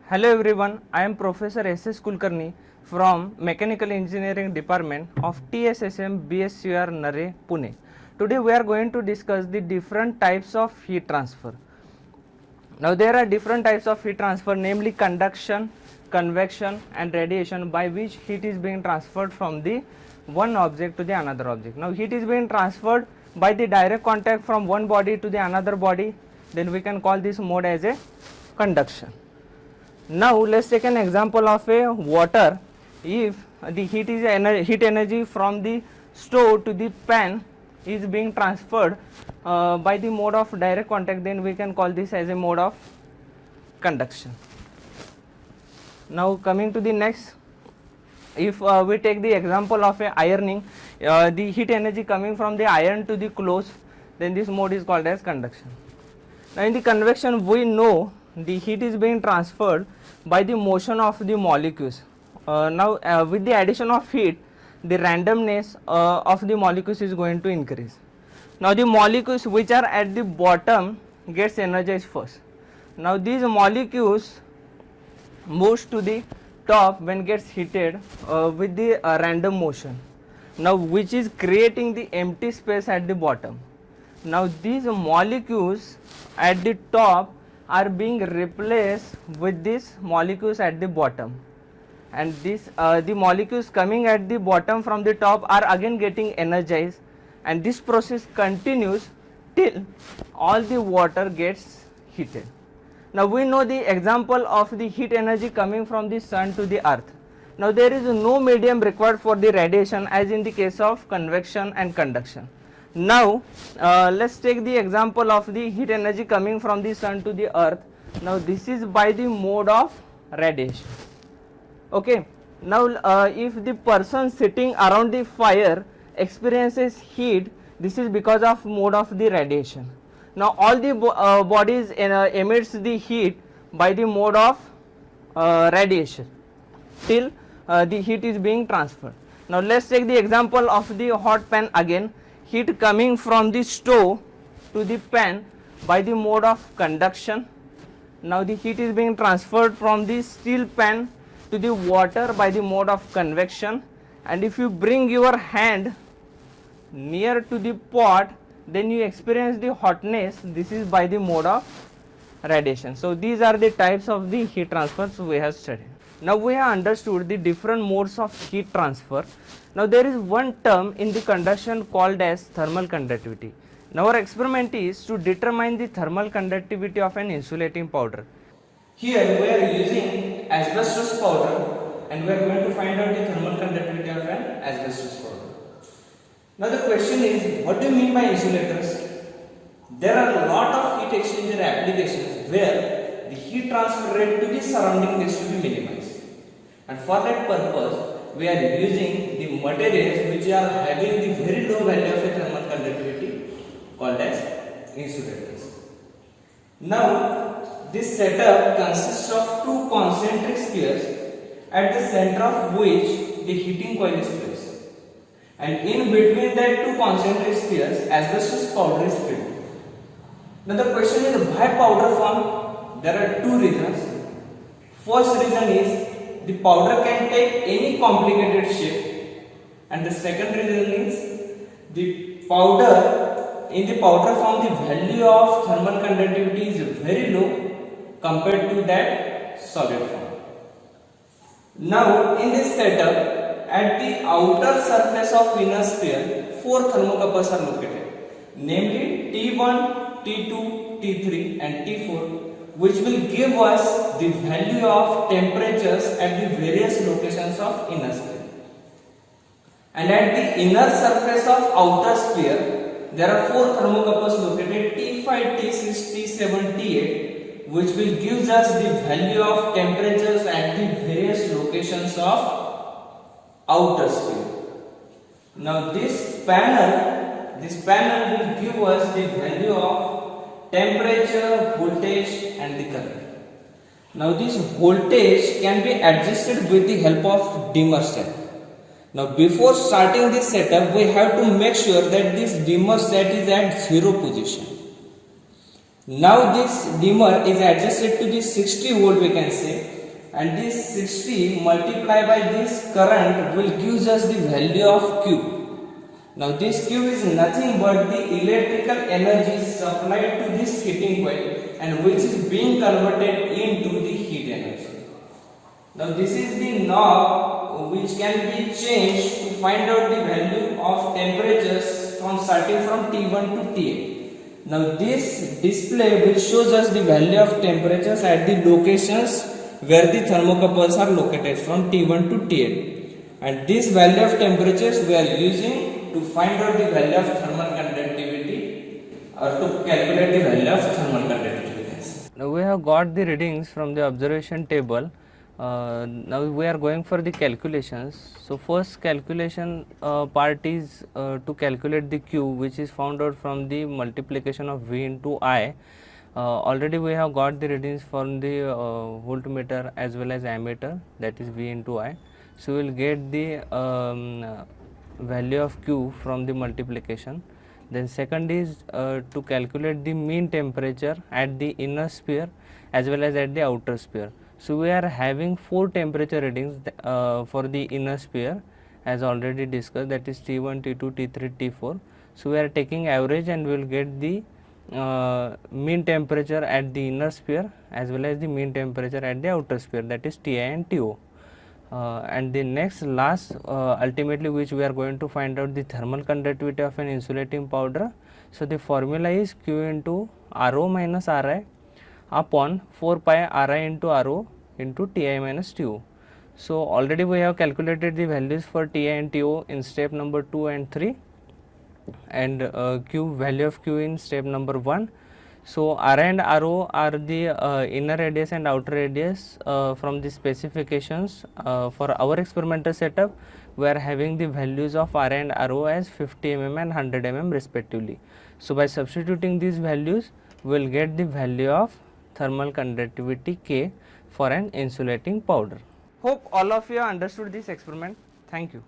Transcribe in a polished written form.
Hello everyone, I am Professor S.S. Kulkarni from Mechanical Engineering Department of TSSM BSCR Nare, Pune. Today we are going to discuss the different types of heat transfer. Now there are different types of heat transfer, namely conduction, convection and radiation, by which heat is being transferred from the one object to the another object. Now heat is being transferred by the direct contact from one body to the another body, then we can call this mode as a conduction. Now let's take an example of a water. If the heat energy from the stove to the pan is being transferred by the mode of direct contact, then we can call this as a mode of conduction. Now coming to the next, if we take the example of a ironing, the heat energy coming from the iron to the clothes, then this mode is called as conduction. Now in the convection, we know the heat is being transferred by the motion of the molecules. With the addition of heat, the randomness of the molecules is going to increase. Now the molecules which are at the bottom gets energized first. Now these molecules moves to the top when gets heated with the random motion, now which is creating the empty space at the bottom. Now these molecules at the top are being replaced with these molecules at the bottom, and this the molecules coming at the bottom from the top are again getting energized, and this process continues till all the water gets heated. Now we know the example of the heat energy coming from the sun to the earth. Now there is no medium required for the radiation as in the case of convection and conduction. Now let's take the example of the heat energy coming from the sun to the earth. Now this is by the mode of radiation. Okay. Now if the person sitting around the fire experiences heat, this is because of mode of the radiation. Now all the bodies emits the heat by the mode of radiation till the heat is being transferred. Now let's take the example of the hot pan again. Heat coming from the stove to the pan by the mode of conduction. Now the heat is being transferred from the steel pan to the water by the mode of convection, and if you bring your hand near to the pot, then you experience the hotness. This is by the mode of radiation. So these are the types of the heat transfers we have studied. Now we have understood the different modes of heat transfer. Now there is one term in the conduction called as thermal conductivity. Now our experiment is to determine the thermal conductivity of an insulating powder. Here we are using asbestos powder, and we are going to find out the thermal conductivity of an asbestos powder. Now the question is, what do you mean by insulators? There are a lot of heat exchanger applications where the heat transfer rate to the surrounding needs to be minimized, and for that purpose we are using the materials which are having the very low value of a thermal conductivity called as insulators. Now this setup consists of two concentric spheres at the center of which the heating coil is placed, and in between that two concentric spheres asbestos powder is filled. Now the question is, why powder form? There are two reasons. First reason is the powder can take any complicated shape, and the second reason is the powder, in the powder form the value of thermal conductivity is very low compared to that solid form. Now in this setup, at the outer surface of inner sphere, four thermocouples are located, namely T1, T2, T3 and T4, which will give us the value of temperatures at the various locations of inner sphere. And at the inner surface of outer sphere, there are four thermocouples located T5, T6, T7, T8, which will give us the value of temperatures at the various locations of outer sphere. Now this panel will give us the value of temperature, voltage and the current. Now this voltage can be adjusted with the help of dimmer set. Now before starting this setup, we have to make sure that this dimmer set is at 0 position. Now this dimmer is adjusted to the 60 volt, we can say, and this 60 multiplied by this current will gives us the value of Q. Now this Q is nothing but the electrical energy supplied to this heating coil and which is being converted into the heat energy. Now this is the knob which can be changed to find out the value of temperatures from starting from T1 to T8. Now this display which shows us the value of temperatures at the locations where the thermocouples are located from T1 to T8, and this value of temperatures we are using to find out the value of thermal conductivity or to calculate the value of thermal conductivity. Now we have got the readings from the observation table. Now we are going for the calculations. So first calculation part is to calculate the Q, which is found out from the multiplication of V into I. Already we have got the readings from the voltmeter as well as ammeter, that is V into I. So we will get the value of Q from the multiplication. Then second is to calculate the mean temperature at the inner sphere as well as at the outer sphere. So we are having 4 temperature readings for the inner sphere as already discussed, that is T1, T2, T3, T4. So we are taking average and we will get the mean temperature at the inner sphere as well as the mean temperature at the outer sphere, that is Ti and To. And the next last ultimately which we are going to find out the thermal conductivity of an insulating powder. So the formula is Q into Ro minus Ri upon 4 pi Ri into Ro into Ti minus To. So already we have calculated the values for Ti and To in step number 2 and 3, and Q value of Q in step number 1. So R and Ro are the inner radius and outer radius from the specifications. For our experimental setup, we are having the values of R and Ro as 50 mm and 100 mm respectively. So by substituting these values, we will get the value of thermal conductivity K for an insulating powder. Hope all of you understood this experiment. Thank you.